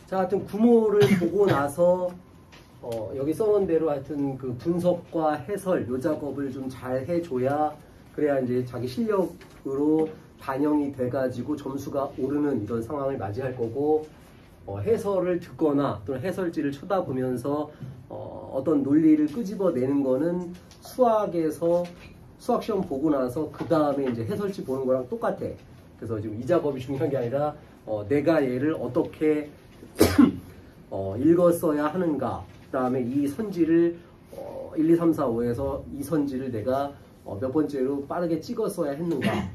자, 하여튼 구모를 보고 나서 여기 써놓은 대로 하여튼 그 분석과 해설 요 작업을 좀 잘 해줘야 그래야 이제 자기 실력으로 반영이 돼가지고 점수가 오르는 이런 상황을 맞이할 거고, 해설을 듣거나 또는 해설지를 쳐다보면서 어떤 논리를 끄집어내는 거는 수학에서 수학 시험 보고 나서 그 다음에 이제 해설지 보는 거랑 똑같아. 그래서 지금 이 작업이 중요한 게 아니라 내가 얘를 어떻게 읽었어야 하는가, 그 다음에 이 선지를 1, 2, 3, 4, 5에서 이 선지를 내가 몇 번째로 빠르게 찍었어야 했는가,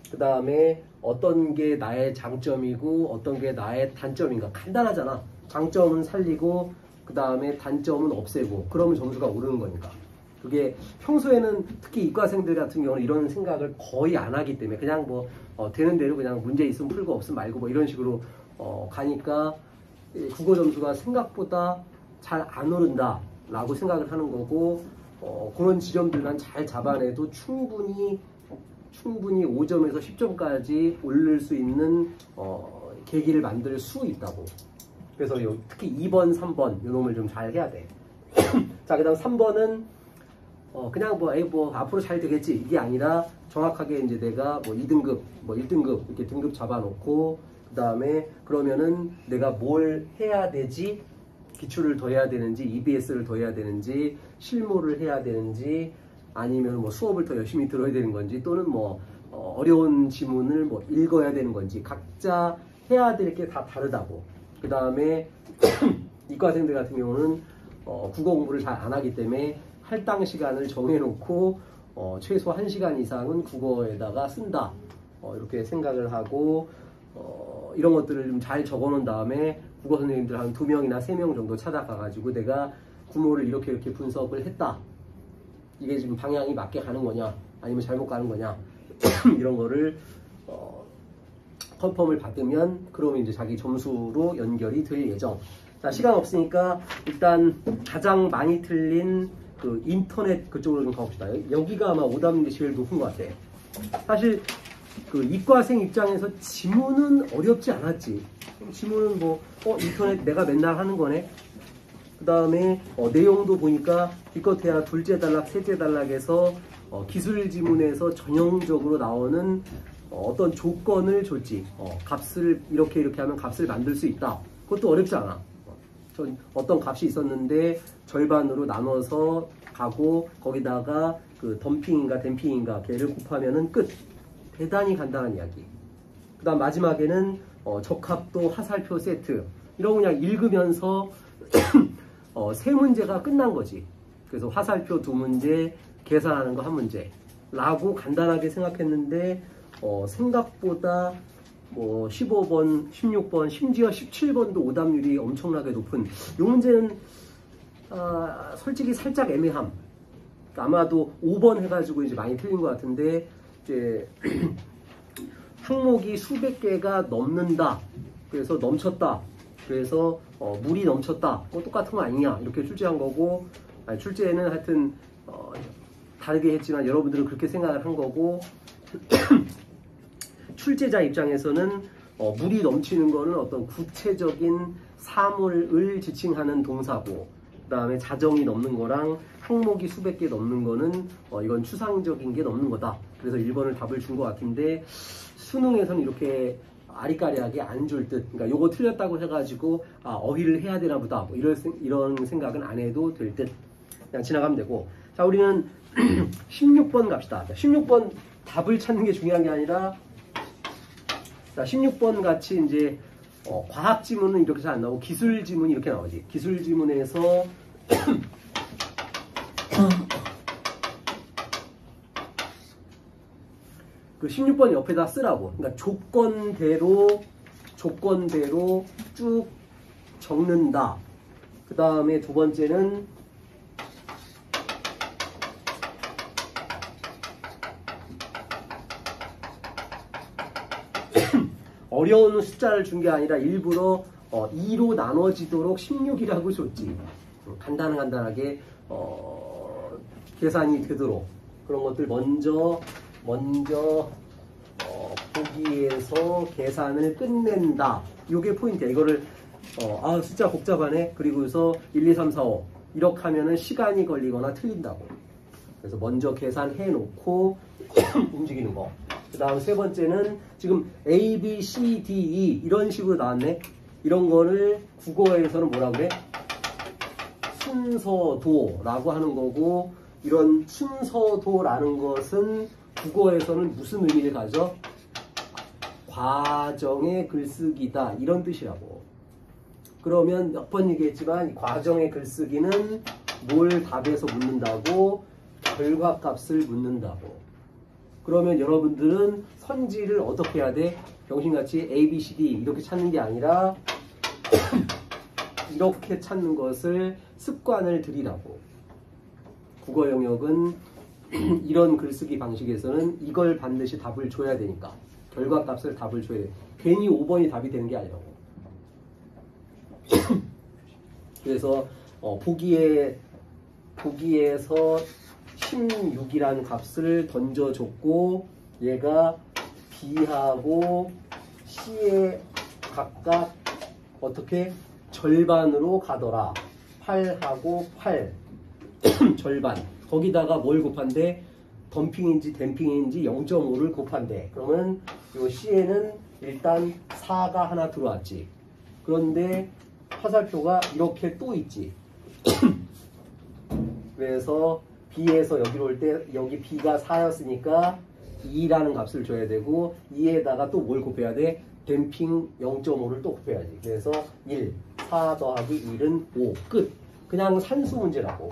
그 다음에 어떤 게 나의 장점이고 어떤 게 나의 단점인가. 간단하잖아. 장점은 살리고 그 다음에 단점은 없애고, 그러면 점수가 오르는 거니까. 그게 평소에는 특히 이과생들 같은 경우는 이런 생각을 거의 안 하기 때문에 그냥 뭐 되는 대로 그냥 문제 있으면 풀고 없으면 말고 뭐 이런 식으로 가니까 국어 점수가 생각보다 잘 안 오른다 라고 생각을 하는 거고, 그런 지점들만 잘 잡아내도 충분히 5점에서 10점까지 오를 수 있는 계기를 만들 수 있다고. 그래서 특히 2번, 3번 요 놈을 좀 잘 해야 돼. 자, 그 다음 3번은 그냥 뭐 앞으로 잘 되겠지 이게 아니라 정확하게 이제 내가 뭐 2등급, 뭐 1등급 이렇게 등급 잡아놓고, 그 다음에 그러면은 내가 뭘 해야 되지? 기출을 더 해야 되는지, EBS를 더 해야 되는지, 실무를 해야 되는지, 아니면 뭐 수업을 더 열심히 들어야 되는 건지, 또는 뭐 어려운 지문을 뭐 읽어야 되는 건지, 각자 해야 될 게 다 다르다고. 그 다음에 이과생들 같은 경우는 국어 공부를 잘 안 하기 때문에 할당 시간을 정해놓고 최소 1시간 이상은 국어에다가 쓴다, 이렇게 생각을 하고, 이런 것들을 좀 잘 적어놓은 다음에 국어 선생님들 한 2명이나 3명 정도 찾아가가지고 내가 구모를 이렇게 분석을 했다, 이게 지금 방향이 맞게 가는 거냐 아니면 잘못 가는 거냐 이런 거를 컨펌을 받으면 그러면 이제 자기 점수로 연결이 될 예정. 자, 시간 없으니까 일단 가장 많이 틀린 그 인터넷 그쪽으로 좀 가봅시다. 여기가 아마 오답률이 제일 높은 것 같아. 사실 그 이과생 입장에서 지문은 어렵지 않았지. 지문은 뭐 인터넷 내가 맨날 하는 거네. 그 다음에 내용도 보니까 기껏해야 둘째 단락, 셋째 단락에서 기술 지문에서 전형적으로 나오는 어떤 조건을 줬지. 값을 이렇게 하면 값을 만들 수 있다. 그것도 어렵지 않아. 어떤 값이 있었는데 절반으로 나눠서 가고 거기다가 그 덤핑인가 댐핑인가 걔를 곱하면은 끝. 대단히 간단한 이야기. 그 다음 마지막에는 적합도 화살표 세트. 이런 거 그냥 읽으면서 세 문제가 끝난 거지. 그래서 화살표 2문제, 계산하는 거 1문제 라고 간단하게 생각했는데 생각보다 뭐 15번, 16번, 심지어 17번도 오답률이 엄청나게 높은 이 문제는 솔직히 살짝 애매함. 아마도 5번 해가지고 이제 많이 틀린 것 같은데, 이제 항목이 수백 개가 넘는다. 그래서 넘쳤다. 그래서 물이 넘쳤다. 똑같은 거 아니냐 이렇게 출제한 거고, 출제는 하여튼 다르게 했지만 여러분들은 그렇게 생각을 한 거고, 출제자 입장에서는 물이 넘치는 거는 어떤 구체적인 사물을 지칭하는 동사고, 그 다음에 자정이 넘는 거랑 항목이 수백 개 넘는 거는 이건 추상적인 게 넘는 거다. 그래서 1번을 답을 준 것 같은데, 수능에서는 이렇게 아리까리하게 안 줄 듯. 그러니까 요거 틀렸다고 해가지고 어휘를 해야 되나 보다 뭐 이런 생각은 안 해도 될 듯. 그냥 지나가면 되고. 자, 우리는 16번 갑시다. 자, 16번 답을 찾는 게 중요한 게 아니라, 자, 16번 같이 이제 과학 지문은 이렇게 잘 안 나오고 기술 지문이 이렇게 나오지. 기술 지문에서 그 16번 옆에다 쓰라고. 그러니까 조건대로 쭉 적는다. 그 다음에 두 번째는 어려운 숫자를 준 게 아니라 일부러 2로 나눠지도록 16이라고 줬지. 간단하게 계산이 되도록 그런 것들 먼저 보기에서 계산을 끝낸다. 이게 포인트야. 이거를 숫자 복잡하네. 그리고서 1, 2, 3, 4, 5 이렇게 하면은 시간이 걸리거나 틀린다고. 그래서 먼저 계산해 놓고 움직이는 거. 그 다음 세 번째는 지금 A, B, C, D, E 이런 식으로 나왔네. 이런 거를 국어에서는 뭐라 그래? 순서도라고 하는 거고, 이런 순서도라는 것은 국어에서는 무슨 의미를 가져? 과정의 글쓰기다 이런 뜻이라고. 그러면 몇 번 얘기했지만 과정의 글쓰기는 뭘 답에서 묻는다고? 결과값을 묻는다고. 그러면 여러분들은 선지를 어떻게 해야 돼? 병신같이 A, B, C, D 이렇게 찾는 게 아니라 이렇게 찾는 것을 습관을 들이라고. 국어 영역은 이런 글쓰기 방식에서는 이걸 반드시 답을 줘야 되니까. 결과값을 답을 줘야 돼. 괜히 5번이 답이 되는 게 아니라고. 그래서 보기에서 16이라는 값을 던져줬고, 얘가 B하고 C에 각각 어떻게 절반으로 가더라. 8하고 8 절반. 거기다가 뭘 곱한대? 덤핑인지 댐핑인지 0.5를 곱한대. 그러면 요 C에는 일단 4가 하나 들어왔지. 그런데 화살표가 이렇게 또 있지. 그래서 B에서 여기로 올 때 여기 B가 4였으니까 2라는 값을 줘야 되고, 2에다가 또 뭘 곱해야 돼? 댐핑 0.5를 또 곱해야지. 그래서 1, 4 더하기 1은 5. 끝. 그냥 산수 문제라고.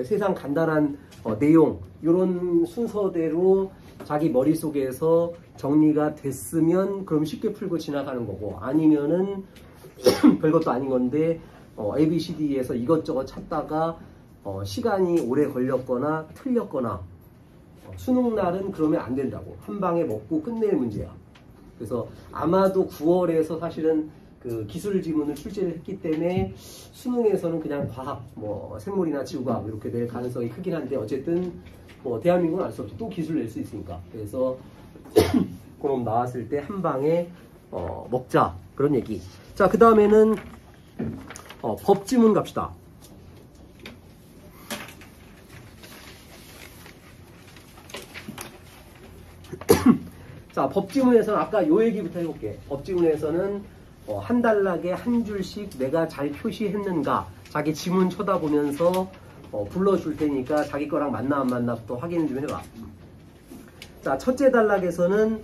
세상 간단한 내용, 이런 순서대로 자기 머릿속에서 정리가 됐으면 그럼 쉽게 풀고 지나가는 거고, 아니면은 별것도 아닌 건데 ABCD에서 이것저것 찾다가 시간이 오래 걸렸거나 틀렸거나, 수능날은 그러면 안 된다고. 한 방에 먹고 끝낼 문제야. 그래서 아마도 9월에서 사실은 그 기술 지문을 출제를 했기 때문에 수능에서는 그냥 과학, 생물이나 지구과학 이렇게 될 가능성이 크긴 한데, 어쨌든 대한민국은 알 수 없지. 또 기술 낼 수 있으니까. 그래서 그럼 나왔을 때 한 방에 먹자, 그런 얘기. 자, 그 다음에는 법지문 갑시다. 자, 법지문에서는 아까 요 얘기부터 해볼게. 법지문에서는 한 단락에 한 줄씩 내가 잘 표시했는가, 자기 지문 쳐다보면서 불러줄 테니까 자기 거랑 맞나 안 맞나부터 확인 좀 해봐. 자, 첫째 단락에서는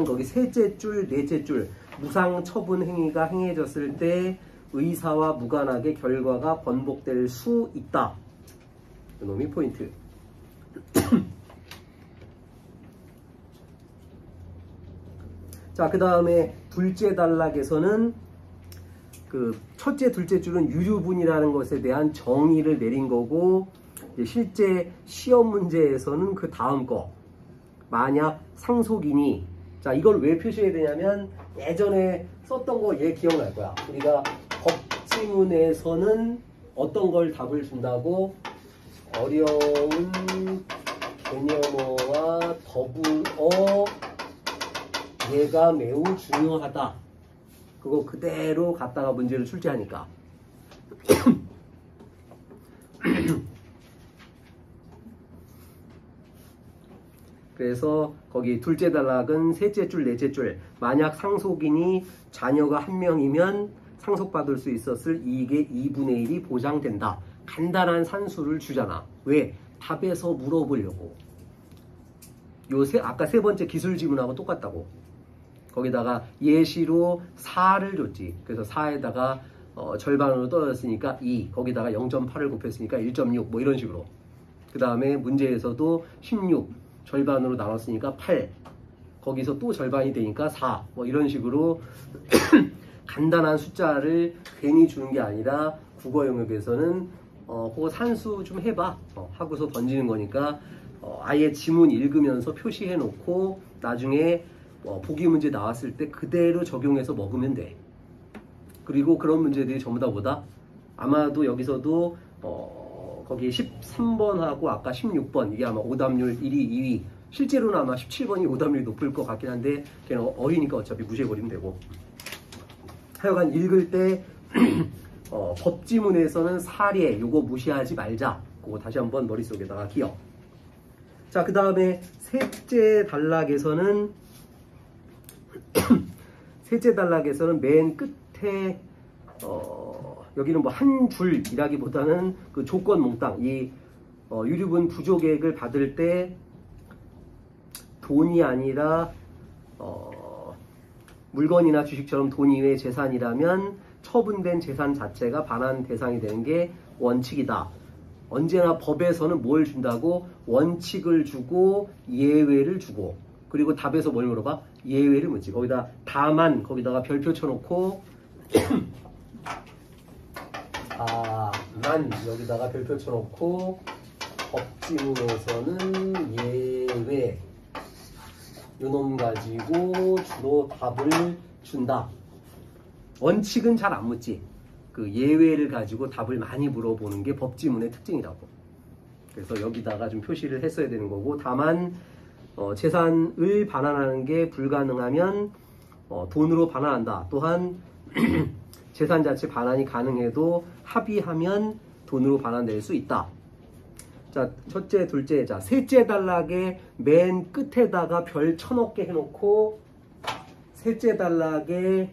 거기 셋째 줄, 넷째 줄 무상 처분 행위가 행해졌을 때 의사와 무관하게 결과가 번복될 수 있다. 이놈이 포인트. 자, 그 다음에 둘째 단락에서는 그 첫째, 둘째 줄은 유류분이라는 것에 대한 정의를 내린 거고, 실제 시험 문제에서는 그 다음 거, 만약 상속인이, 자, 이걸 왜 표시해야 되냐면 예전에 썼던 거 얘 기억날 거야. 우리가 법지문에서는 어떤 걸 답을 준다고? 어려운 개념어와 더불어 얘가 매우 중요하다. 그거 그대로 갖다가 문제를 출제하니까. 그래서 거기 둘째 단락은 셋째 줄, 넷째 줄, 만약 상속인이 자녀가 한 명이면 상속받을 수 있었을 이익의 2분의 1이 보장된다. 간단한 산수를 주잖아. 왜? 답에서 물어보려고. 아까 세 번째 기술 지문하고 똑같다고. 거기다가 예시로 4를 줬지. 그래서 4에다가 절반으로 떨어졌으니까 2, 거기다가 0.8을 곱했으니까 1.6, 이런 식으로. 그 다음에 문제에서도 16 절반으로 나눴으니까 8, 거기서 또 절반이 되니까 4, 이런 식으로 간단한 숫자를 괜히 주는 게 아니라 국어 영역에서는 그거 산수 좀 해봐 하고서 던지는 거니까 아예 지문 읽으면서 표시해 놓고 나중에 보기 문제 나왔을 때 그대로 적용해서 먹으면 돼. 그리고 그런 문제들이 전부 다 뭐다? 아마도 여기서도 거기 13번하고 아까 16번, 이게 아마 오답률 1위, 2위, 실제로는 아마 17번이 오답률이 높을 것 같긴 한데 걔는 어리니까 어차피 무시해버리면 되고. 하여간 읽을 때 법지문에서는 사례 요거 무시하지 말자. 그거 다시 한번 머릿속에다가 기억. 자, 그 다음에 셋째 단락에서는 맨 끝에 여기는 뭐 한 줄이라기보다는 그 조건 몽땅 이 유류분 부족액을 받을 때 돈이 아니라 물건이나 주식처럼 돈 이외의 재산이라면 처분된 재산 자체가 반환 대상이 되는 게 원칙이다. 언제나 법에서는 뭘 준다고? 원칙을 주고 예외를 주고, 그리고 답에서 뭘 물어봐? 예외를 묻지. 거기다 다만 거기다가 별표 쳐놓고 만 여기다가 별표 쳐놓고 법지문에서는 예외 요놈 가지고 주로 답을 준다. 원칙은 잘 안 묻지. 그 예외를 가지고 답을 많이 물어보는 게 법지문의 특징이라고. 그래서 여기다가 좀 표시를 했어야 되는 거고, 다만 재산을 반환하는 게 불가능하면 돈으로 반환한다. 또한 재산 자체 반환이 가능해도 합의하면 돈으로 반환될 수 있다. 자, 첫째, 둘째, 자, 셋째 단락의 맨 끝에다가 별 1000억 개 해놓고, 셋째 단락의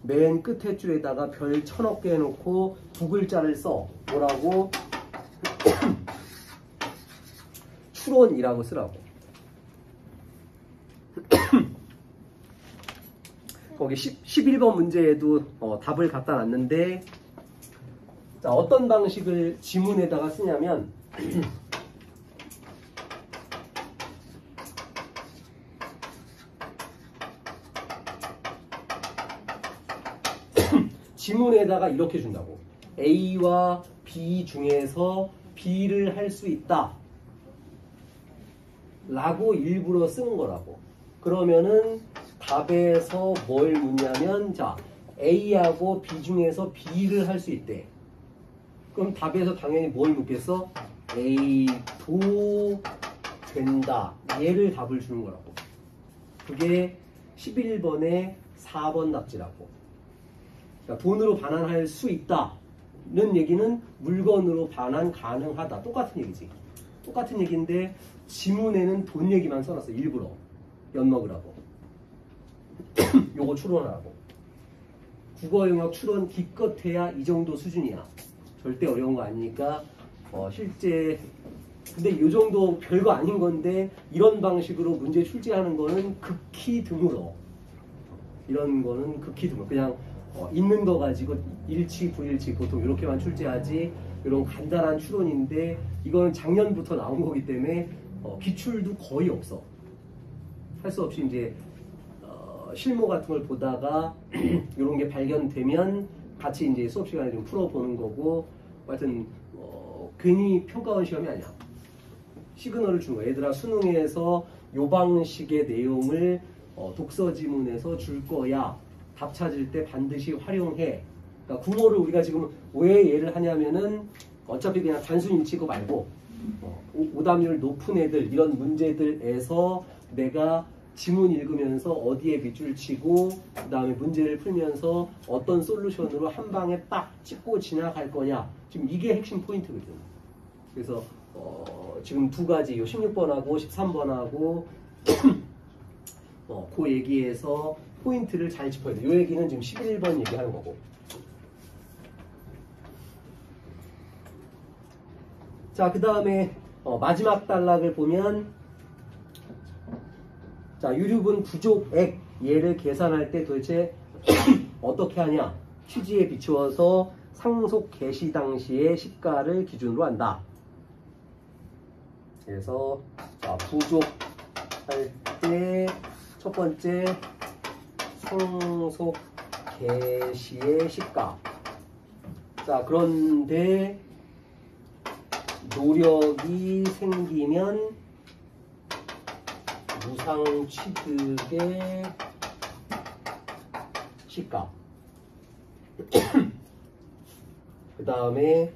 맨 끝에 줄에다가 별 1000억 개 해놓고 두 글자를 써. 뭐라고? 추론이라고 쓰라고. 거기 11번 문제에도 답을 갖다 놨는데, 자, 어떤 방식을 지문에다가 쓰냐면 지문에다가 이렇게 준다고. A와 B 중에서 B를 할 수 있다 라고 일부러 쓰는 거라고. 그러면은 답에서 뭘 묻냐면, 자, A하고 B 중에서 B를 할 수 있대. 그럼 답에서 당연히 뭘 묻겠어? A도 된다. 얘를 답을 주는 거라고. 그게 11번의 4번 답지라고. 그러니까 돈으로 반환할 수 있다는 얘기는 물건으로 반환 가능하다. 똑같은 얘기지. 똑같은 얘기인데 지문에는 돈 얘기만 써놨어. 일부러 엿먹으라고. 요거 추론하라고. 국어 영역 추론 기껏해야 이 정도 수준이야. 절대 어려운 거 아니니까 실제 근데 요 정도 별거 아닌 건데 이런 방식으로 문제 출제하는 거는 극히 드물어. 이런 거는 극히 드물어. 그냥 있는 거 가지고 일치 불일치 보통 이렇게만 출제하지. 이런 간단한 추론인데 이거는 작년부터 나온 거기 때문에 기출도 거의 없어. 할 수 없이 이제 실무 같은 걸 보다가 이런 게 발견되면 같이 이제 수업 시간에 좀 풀어보는 거고, 하여튼 괜히 평가원 시험이 아니야. 시그널을 준 거야. 얘들아, 수능에서 요 방식의 내용을 독서 지문에서 줄 거야. 답 찾을 때 반드시 활용해. 그러니까 국어를 우리가 지금 왜 얘를 하냐면은 어차피 그냥 단순 일치고 말고 오답률 높은 애들 이런 문제들에서 내가 지문 읽으면서 어디에 밑줄 치고 그 다음에 문제를 풀면서 어떤 솔루션으로 한 방에 딱 찍고 지나갈 거냐. 지금 이게 핵심 포인트거든. 그래서 지금 두 가지, 요 16번하고 13번하고 그 얘기에서 포인트를 잘 짚어야 돼. 요 얘기는 지금 11번 얘기하는 거고. 자, 그 다음에 마지막 단락을 보면, 자, 유류분 부족액 얘를 계산할 때 도대체 어떻게 하냐. 취지에 비추어서 상속 개시 당시의 시가를 기준으로 한다. 그래서 부족할 때 첫 번째 상속 개시의 시가. 자, 그런데 노력이 생기면 무상 취득의 시가. 그 다음에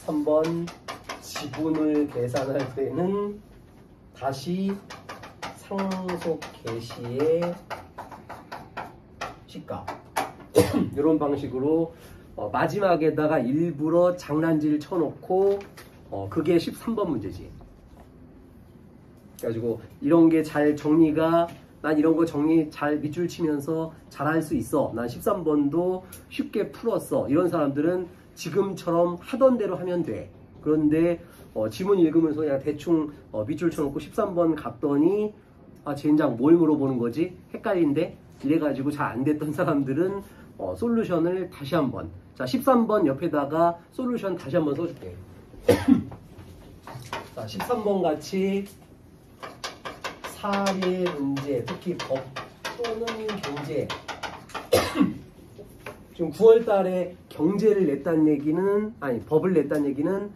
3번 지분을 계산할 때는 다시 상속 개시의 시가 이런 방식으로 마지막에다가 일부러 장난질 쳐놓고 그게 13번 문제지. 그래가지고 이런 게 잘 정리가, 난 이런 거 정리 잘 밑줄 치면서 잘 할 수 있어, 난 13번도 쉽게 풀었어, 이런 사람들은 지금처럼 하던 대로 하면 돼. 그런데 지문 읽으면서 그냥 대충 밑줄 쳐놓고 13번 갔더니 아 젠장 뭘 물어보는 거지? 헷갈린데? 이래가지고 잘 안 됐던 사람들은 솔루션을 다시 한번, 자 13번 옆에다가 솔루션 다시 한번 써줄게. 자 13번 같이 사례 문제, 특히 법 또는 경제 지금 9월 달에 경제를 냈다는 얘기는, 아니 법을 냈다는 얘기는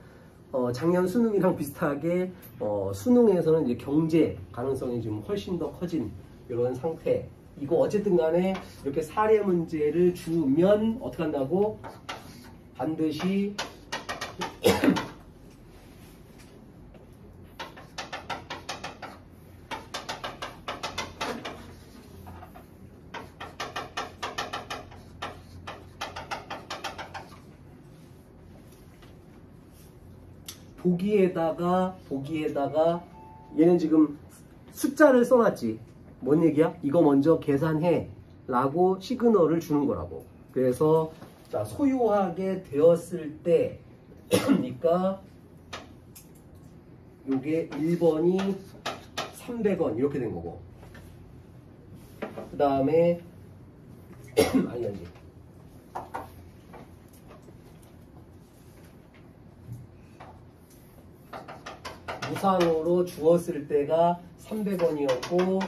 작년 수능이랑 비슷하게 수능에서는 이제 경제 가능성이 좀 훨씬 더 커진 이런 상태. 이거 어쨌든 간에 이렇게 사례 문제를 주면 어떻게 한다고? 반드시 보기에다가 얘는 지금 숫자를 써놨지. 뭔 얘기야? 이거 먼저 계산해 라고 시그널을 주는 거라고. 그래서 자 소유하게 되었을 때 그러니까 요게 1번이 300원 이렇게 된 거고, 그 다음에 아니지 무상으로 주었을 때가 300원이었고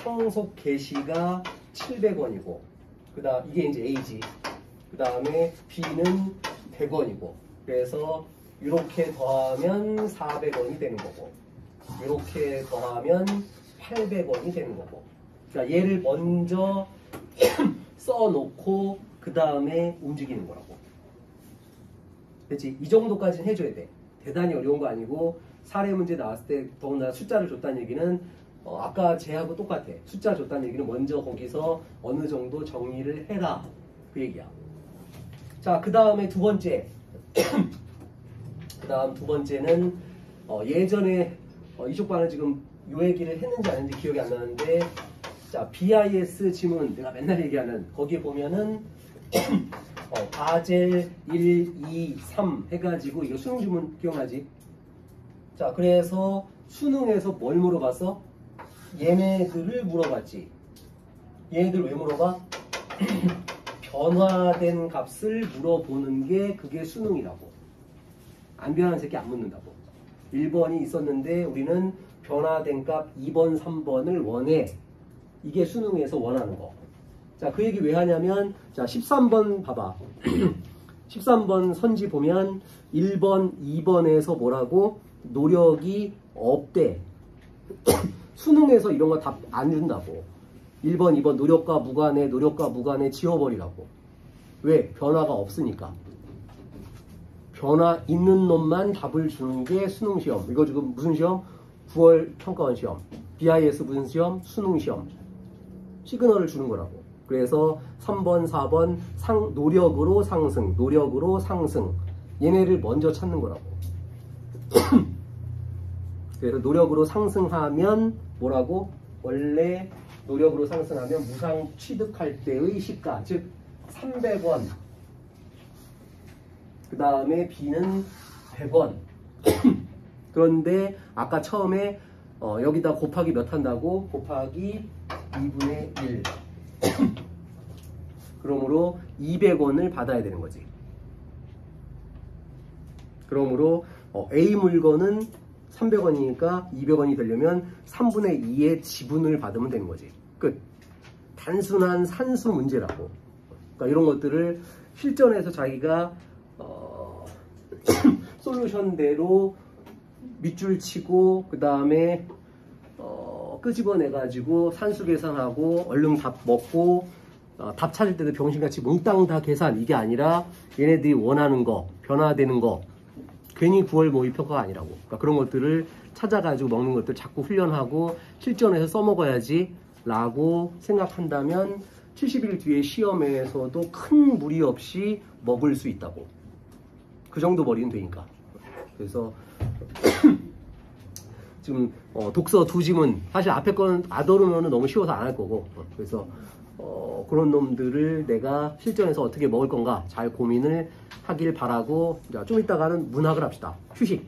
상속 개시가 700원이고, 그 다음 이게 이제 A지. 그 다음에 B는 100원이고, 그래서 이렇게 더하면 400원이 되는 거고, 이렇게 더하면 800원이 되는 거고. 그러니까 얘를 먼저 써놓고 그 다음에 움직이는 거라고. 그렇지? 이 정도까지는 해줘야 돼. 대단히 어려운 거 아니고, 사례 문제 나왔을 때 더군다나 숫자를 줬다는 얘기는 아까 쟤하고 똑같아. 숫자 줬다는 얘기는 먼저 거기서 어느 정도 정리를 해라, 그 얘기야. 자, 그 다음에 두 번째. 그 다음 두 번째는 예전에 이쪽 반은 지금 요 얘기를 했는지 안 했는지 기억이 안 나는데, 자 BIS 지문 내가 맨날 얘기하는 거기에 보면은 바젤 1, 2, 3 해가지고 이거 수능 지문 기억나지? 자 그래서 수능에서 뭘 물어봤어? 얘네들을 물어봤지. 얘네들 왜 물어봐? 변화된 값을 물어보는 게 그게 수능이라고. 안 변하는 새끼 안 묻는다고. 1번이 있었는데 우리는 변화된 값 2번, 3번을 원해. 이게 수능에서 원하는 거. 자, 그 얘기 왜 하냐면, 자, 13번 봐봐. 13번 선지 보면 1번, 2번에서 뭐라고? 노력이 없대. 수능에서 이런 거 답 안 준다고. 1번, 2번 노력과 무관해 지워버리라고. 왜? 변화가 없으니까. 변화 있는 놈만 답을 주는 게 수능시험. 이거 지금 무슨 시험? 9월 평가원 시험. BIS 무슨 시험? 수능시험. 시그널을 주는 거라고. 그래서 3번, 4번 노력으로 상승. 얘네를 먼저 찾는 거라고. 그래서 노력으로 상승하면 뭐라고? 원래 노력으로 상승하면 무상 취득할 때의 시가, 즉 300원. 그 다음에 B는 100원. 그런데 아까 처음에 여기다 곱하기 몇 한다고? 곱하기 2분의 1. 그러므로 200원을 받아야 되는 거지. 그러므로 A 물건은 300원이니까 200원이 되려면 3분의 2의 지분을 받으면 되는 거지. 끝. 단순한 산수 문제라고. 그러니까 이런 것들을 실전에서 자기가 솔루션대로 밑줄 치고 그 다음에 끄집어내 가지고 산수 계산하고 얼른 답 먹고 답 찾을 때도 병신같이 몽땅 다 계산, 이게 아니라 얘네들이 원하는 거, 변화되는 거, 괜히 9월 모의평가가 아니라고. 그러니까 그런 것들을 찾아가지고 먹는 것들 자꾸 훈련하고 실전에서 써먹어야지 라고 생각한다면 70일 뒤에 시험에서도 큰 무리 없이 먹을 수 있다고. 그 정도 머리는 되니까. 그래서 지금 독서 두 지문 사실 앞에 거는 아더르면 너무 쉬워서 안 할 거고, 그래서 그런 놈들을 내가 실전에서 어떻게 먹을 건가 잘 고민을 하길 바라고, 자, 좀 이따가는 문학을 합시다. 휴식.